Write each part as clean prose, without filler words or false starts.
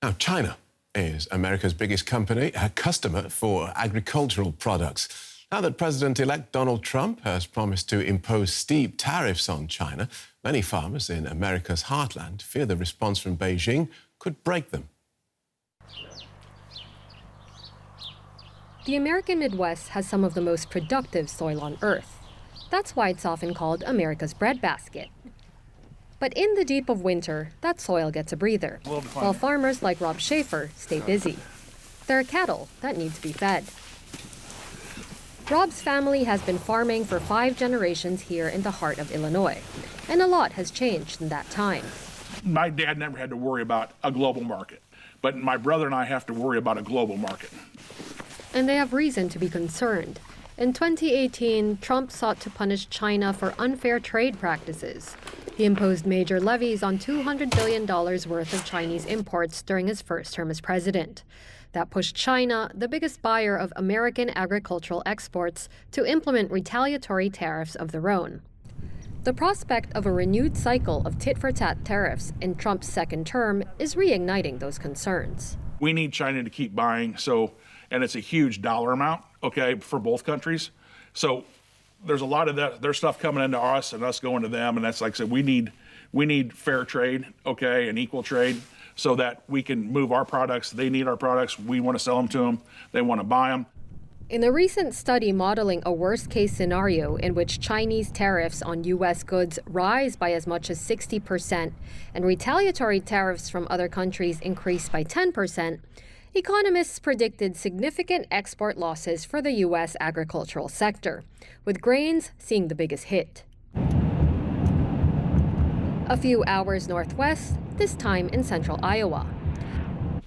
Now, China is America's biggest customer for agricultural products. Now that President-elect Donald Trump has promised to impose steep tariffs on China, many farmers in America's heartland fear the response from Beijing could break them. The American Midwest has some of the most productive soil on Earth. That's why it's often called America's breadbasket. But in the deep of winter, that soil gets a breather, while farmers like Rob Schaefer stay busy. There are cattle that need to be fed. Rob's family has been farming for 5 generations here in the heart of Illinois, and a lot has changed in that time. My dad never had to worry about a global market, but my brother and I have to worry about a global market. And they have reason to be concerned. In 2018, Trump sought to punish China for unfair trade practices. He imposed major levies on $200 billion worth of Chinese imports during his first term as president. That pushed China, the biggest buyer of American agricultural exports, to implement retaliatory tariffs of their own. The prospect of a renewed cycle of tit-for-tat tariffs in Trump's second term is reigniting those concerns. We need China to keep buying, and it's a huge dollar amount, okay, for both countries. So there's a lot of their stuff coming into us and us going to them, and that's like I said, we need fair trade, okay, and equal trade, so that we can move our products. They need our products. We want to sell them to them. They want to buy them. In a recent study modeling a worst-case scenario in which Chinese tariffs on U.S. goods rise by as much as 60% and retaliatory tariffs from other countries increase by 10%, economists predicted significant export losses for the U.S. agricultural sector, with grains seeing the biggest hit. A few hours northwest, this time in central Iowa.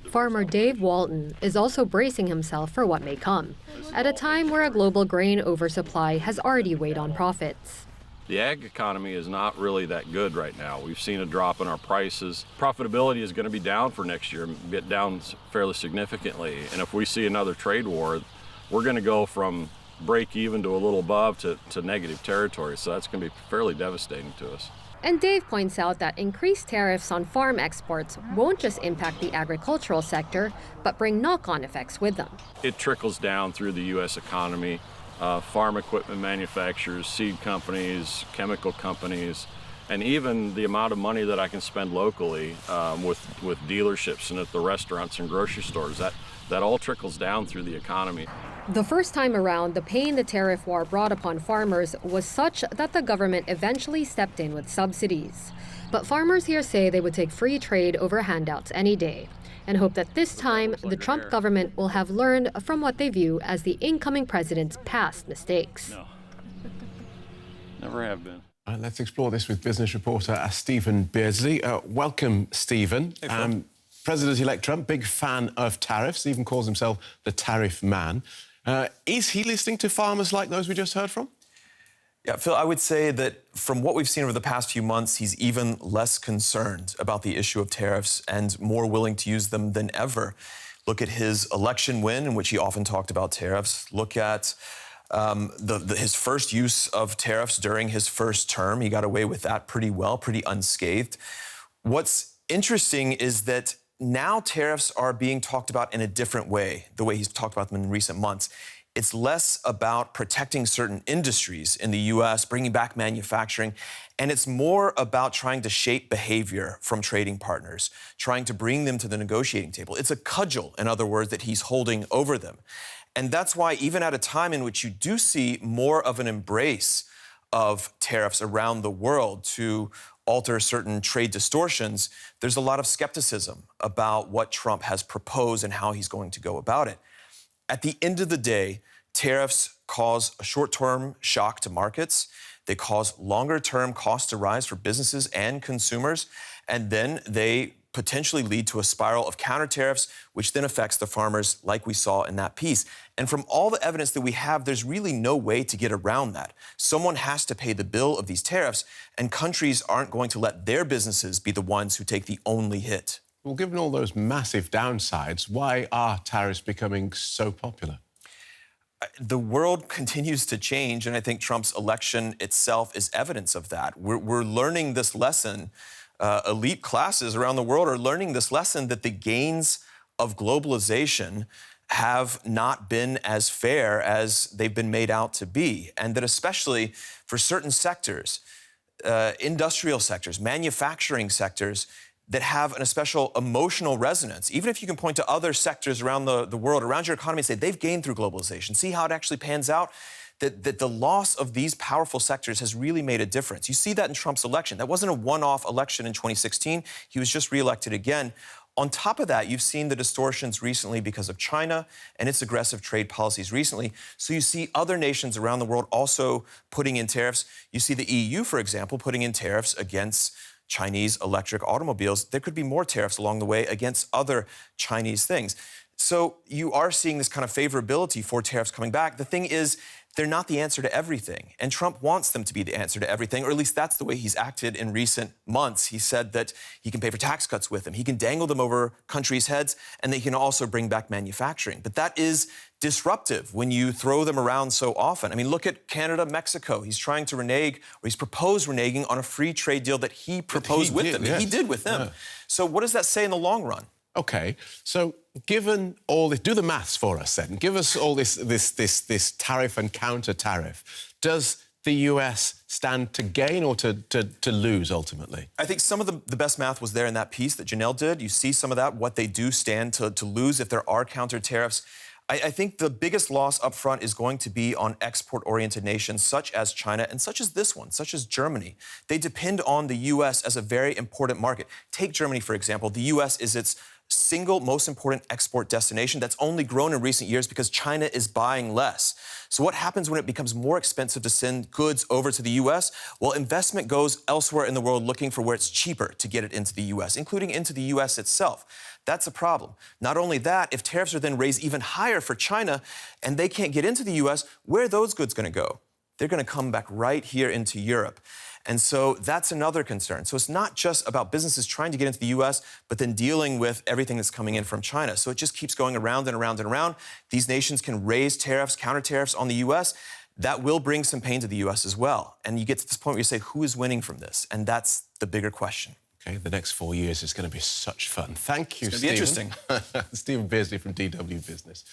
Farmer Dave Walton is also bracing himself for what may come, at a time where a global grain oversupply has already weighed on profits. The ag economy is not really that good right now. We've seen a drop in our prices. Profitability is going to be down for next year, get down fairly significantly. And if we see another trade war, we're going to go from break even to a little above to negative territory. So that's going to be fairly devastating to us. And Dave points out that increased tariffs on farm exports won't just impact the agricultural sector, but bring knock-on effects with them. It trickles down through the U.S. economy. Farm equipment manufacturers, seed companies, chemical companies, and even the amount of money that I can spend locally with dealerships and at the restaurants and grocery stores. That all trickles down through the economy. The first time around, the pain the tariff war brought upon farmers was such that the government eventually stepped in with subsidies. But farmers here say they would take free trade over handouts any day, and hope that this time the Trump government will have learned from what they view as the incoming president's past mistakes. No, never have been. Let's explore this with business reporter Stephen Beardsley. Welcome, Stephen. Hey, President-elect Trump, big fan of tariffs, even calls himself the tariff man. Is he listening to farmers like those we just heard from? Yeah, Phil, I would say that from what we've seen over the past few months, he's even less concerned about the issue of tariffs and more willing to use them than ever. Look at his election win, in which he often talked about tariffs. Look at his first use of tariffs during his first term. He got away with that pretty well, pretty unscathed. What's interesting is that now tariffs are being talked about in a different way, the way he's talked about them in recent months. It's less about protecting certain industries in the U.S., bringing back manufacturing, and it's more about trying to shape behavior from trading partners, trying to bring them to the negotiating table. It's a cudgel, in other words, that he's holding over them. And that's why even at a time in which you do see more of an embrace of tariffs around the world to alter certain trade distortions, there's a lot of skepticism about what Trump has proposed and how he's going to go about it. At the end of the day, tariffs cause a short-term shock to markets. They cause longer-term costs to rise for businesses and consumers, and then they potentially lead to a spiral of counter tariffs, which then affects the farmers like we saw in that piece. And from all the evidence that we have, there's really no way to get around that. Someone has to pay the bill of these tariffs, and countries aren't going to let their businesses be the ones who take the only hit. Well, given all those massive downsides, why are tariffs becoming so popular? The world continues to change, and I think Trump's election itself is evidence of that. We're learning this lesson elite classes around the world are learning this lesson that the gains of globalization have not been as fair as they've been made out to be, and that especially for certain sectors, industrial sectors, manufacturing sectors, that have an especial emotional resonance, even if you can point to other sectors around the world, around your economy, and say they've gained through globalization. See how it actually pans out? That the loss of these powerful sectors has really made a difference. You see that in Trump's election. That wasn't a one-off election in 2016. He was just reelected again. On top of that, you've seen the distortions recently because of China and its aggressive trade policies recently. So you see other nations around the world also putting in tariffs. You see the EU, for example, putting in tariffs against Chinese electric automobiles. There could be more tariffs along the way against other Chinese things. So you are seeing this kind of favorability for tariffs coming back. The thing is, they're not the answer to everything. And Trump wants them to be the answer to everything, or at least that's the way he's acted in recent months. He said that he can pay for tax cuts with them. He can dangle them over countries' heads, and they can also bring back manufacturing. But that is disruptive when you throw them around so often. I mean, look at Canada, Mexico. He's trying to renege, or he's proposed reneging on a free trade deal that he proposed with them. Yes. He did with them. Yeah. So what does that say in the long run? Okay, so given all this, do the maths for us then. Give us all this tariff and counter-tariff. Does the US stand to gain or to lose ultimately? I think some of the best math was there in that piece that Janelle did. You see some of that, what they do stand to lose if there are counter-tariffs. I think the biggest loss up front is going to be on export-oriented nations such as China and such as this one, such as Germany. They depend on the U.S. as a very important market. Take Germany, for example. The U.S. is its single most important export destination that's only grown in recent years because China is buying less. So what happens when it becomes more expensive to send goods over to the U.S.? Well, investment goes elsewhere in the world looking for where it's cheaper to get it into the U.S., including into the U.S. itself. That's a problem. Not only that, if tariffs are then raised even higher for China and they can't get into the U.S., where are those goods going to go? They're going to come back right here into Europe. And so that's another concern. So it's not just about businesses trying to get into the U.S., but then dealing with everything that's coming in from China. So it just keeps going around and around and around. These nations can raise tariffs, counter tariffs on the U.S. That will bring some pain to the U.S. as well. And you get to this point where you say, who is winning from this? And that's the bigger question. Okay, the next 4 years is going to be such fun. Thank you, Stephen. It's going to be interesting. Stephen Beardsley from DW Business.